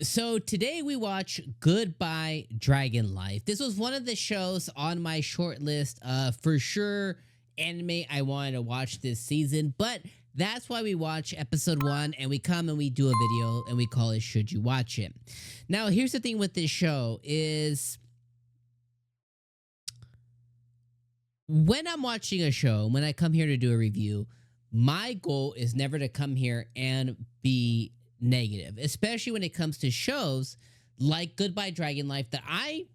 So today we watch Goodbye Dragon Life. This was one of the shows on my short list for sure anime I wanted to watch this season, but that's why we watch episode 1 and we come and we do a video and we call it Should You Watch It. Now, here's the thing with this show is when I'm watching a show, when I come here to do a review, my goal is never to come here and be negative, especially when it comes to shows like Goodbye Dragon Life that I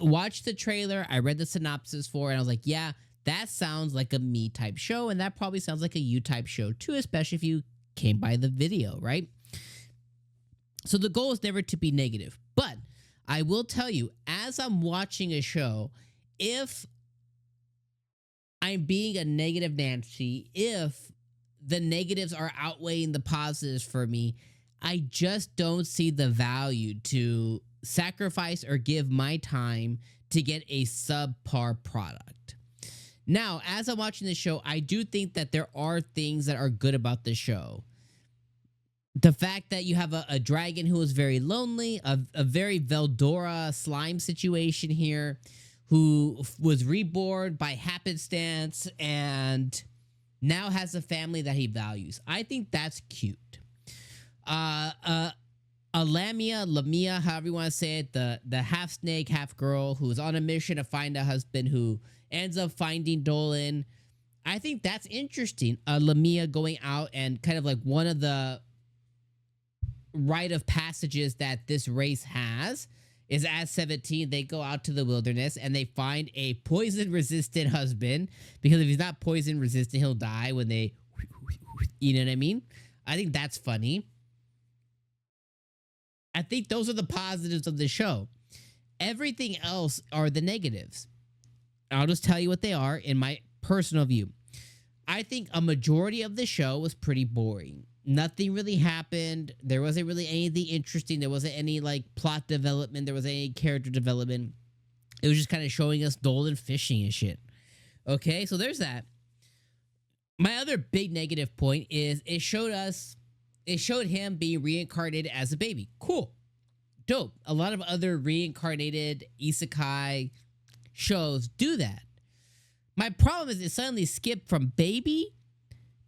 watched the trailer, I read the synopsis for, and I was like, yeah, that sounds like a me type show, and that probably sounds like a you type show too, especially if you came by the video, right? So the goal is never to be negative, but I will tell you, as I'm watching a show, if I'm being a negative Nancy, if the negatives are outweighing the positives for me, I just don't see the value to sacrifice or give my time to get a subpar product. Now, as I'm watching the show, I do think that there are things that are good about the show. The fact that you have a dragon who is very lonely, a very Veldora slime situation here, who was reborn by happenstance and now has a family that he values. I think that's cute. Lamia, however you want to say it, the half snake, half girl who's on a mission to find a husband who ends up finding Dolan. I think that's interesting. Lamia going out and kind of like one of the rite of passages that this race has is at 17, they go out to the wilderness and they find a poison-resistant husband, because if he's not poison-resistant, he'll die when they... You know what I mean? I think that's funny. I think those are the positives of the show. Everything else are the negatives. I'll just tell you what they are in my personal view. I think a majority of the show was pretty boring. Nothing really happened. There wasn't really anything interesting. There wasn't any like plot development. There wasn't any character development. It was just kind of showing us Dolan fishing and shit. Okay, so there's that. My other big negative point is it showed him being reincarnated as a baby. Cool. Dope. A lot of other reincarnated isekai shows do that. My problem is it suddenly skipped from baby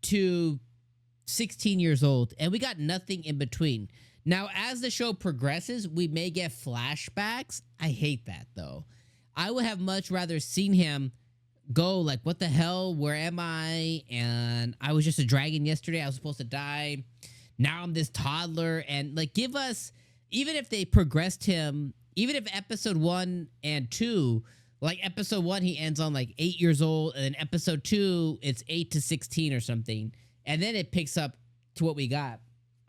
to 16 years old, and we got nothing in between. Now, as the show progresses, we may get flashbacks. I hate that, though. I would have much rather seen him go like, what the hell? Where am I? And I was just a dragon yesterday. I was supposed to die. Now I'm this toddler. And like, give us, even if they progressed him, even if episode 1 and 2, like episode 1, he ends on like 8 years old, and then episode 2, it's 8 to 16 or something. And then it picks up to what we got.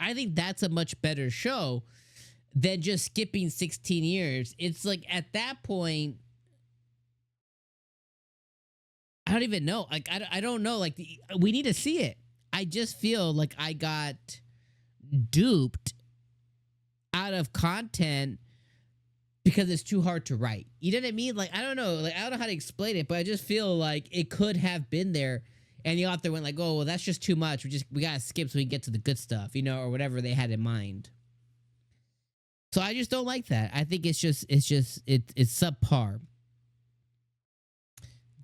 I think that's a much better show than just skipping 16 years. It's like at that point, I don't even know. Like, I don't know. Like, we need to see it. I just feel like I got duped out of content because it's too hard to write. You know what I mean? Like, I don't know. Like, I don't know how to explain it, but I just feel like it could have been there. And the author went like, oh, well, that's just too much. We gotta skip so we can get to the good stuff, you know, or whatever they had in mind. So I just don't like that. I think it's subpar.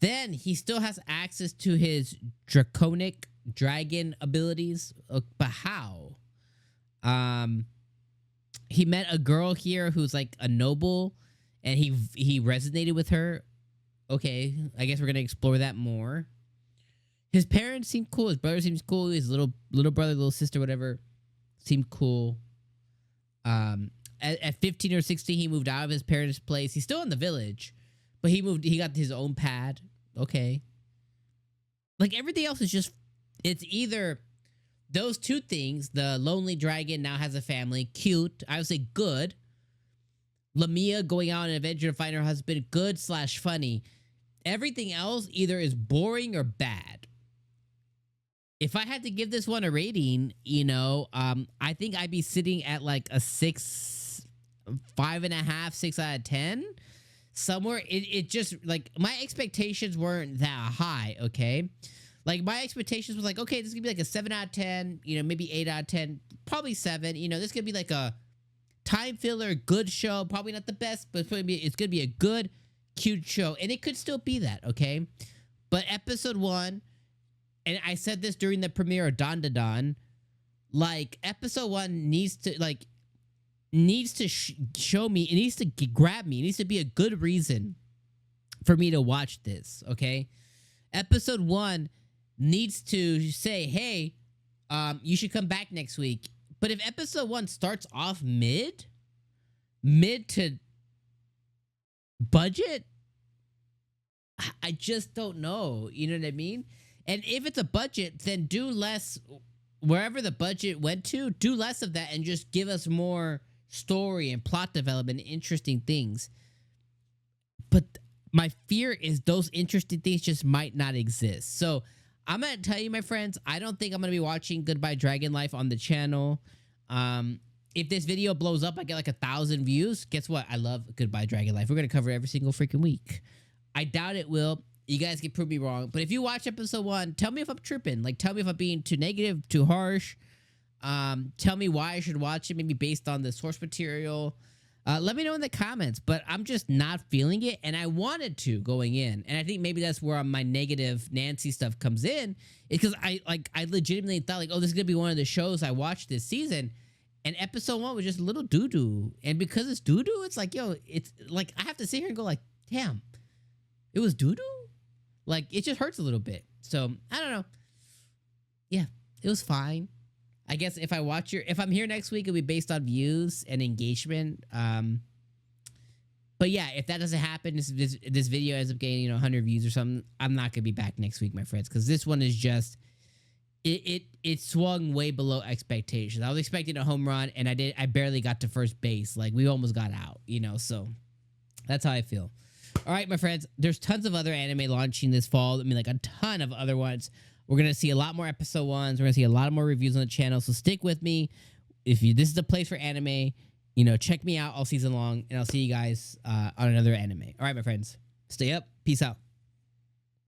Then he still has access to his draconic dragon abilities, but how? He met a girl here who's like a noble, and he resonated with her. Okay, I guess we're gonna explore that more. His parents seem cool. His brother seems cool. His little brother, little sister, whatever, seemed cool. At 15 or 16, he moved out of his parents' place. He's still in the village, but he got his own pad. Okay. Like, everything else is just, it's either those two things. The lonely dragon now has a family. Cute. I would say good. Lamia going out on an adventure to find her husband. Good/funny. Everything else either is boring or bad. If I had to give this one a rating, you know, I think I'd be sitting at like a 6, 5.5, 6 out of 10. Somewhere, it just, like, my expectations weren't that high, okay? Like, my expectations was like, okay, this is gonna be like a 7 out of 10, you know, maybe 8 out of 10, probably 7. You know, this could be like a time filler, good show. Probably not the best, but it's gonna be a good, cute show, and it could still be that. Okay, but episode 1, and I said this during the premiere of Don Da Don, like episode 1 needs to show me. It needs to grab me. It needs to be a good reason for me to watch this. Okay, episode 1 needs to say, hey, you should come back next week. But if episode 1 starts off mid to budget, I just don't know. You know what I mean? And if it's a budget, then do less wherever the budget went to. Do less of that and just give us more story and plot development, interesting things. But my fear is those interesting things just might not exist. So I'm going to tell you, my friends, I don't think I'm going to be watching Goodbye Dragon Life on the channel. If this video blows up, I get like 1,000 views. Guess what? I love Goodbye Dragon Life. We're going to cover it every single freaking week. I doubt it will. You guys can prove me wrong. But if you watch episode 1, tell me if I'm tripping. Like, tell me if I'm being too negative, too harsh. Tell me why I should watch it, maybe based on the source material. Let me know in the comments, but I'm just not feeling it, and I wanted to going in, and I think maybe that's where my negative Nancy stuff comes in, is because I legitimately thought like, oh, this is gonna be one of the shows I watched this season, and episode 1 was just a little doo-doo, and because it's doo-doo, it's like, yo, it's like I have to sit here and go like, damn, it was doo-doo, like it just hurts a little bit. So I don't know. Yeah, it was fine. I guess if I'm here next week, it'll be based on views and engagement. But yeah, if that doesn't happen, this video ends up getting 100 views or something, I'm not gonna be back next week, my friends, because this one is just it swung way below expectations. I was expecting a home run, and I barely got to first base. Like we almost got out, So that's how I feel. All right, my friends, there's tons of other anime launching this fall. I mean, like a ton of other ones. We're going to see a lot more episode 1s. We're going to see a lot more reviews on the channel. So stick with me. This is the place for anime, check me out all season long, and I'll see you guys on another anime. All right, my friends, stay up. Peace out.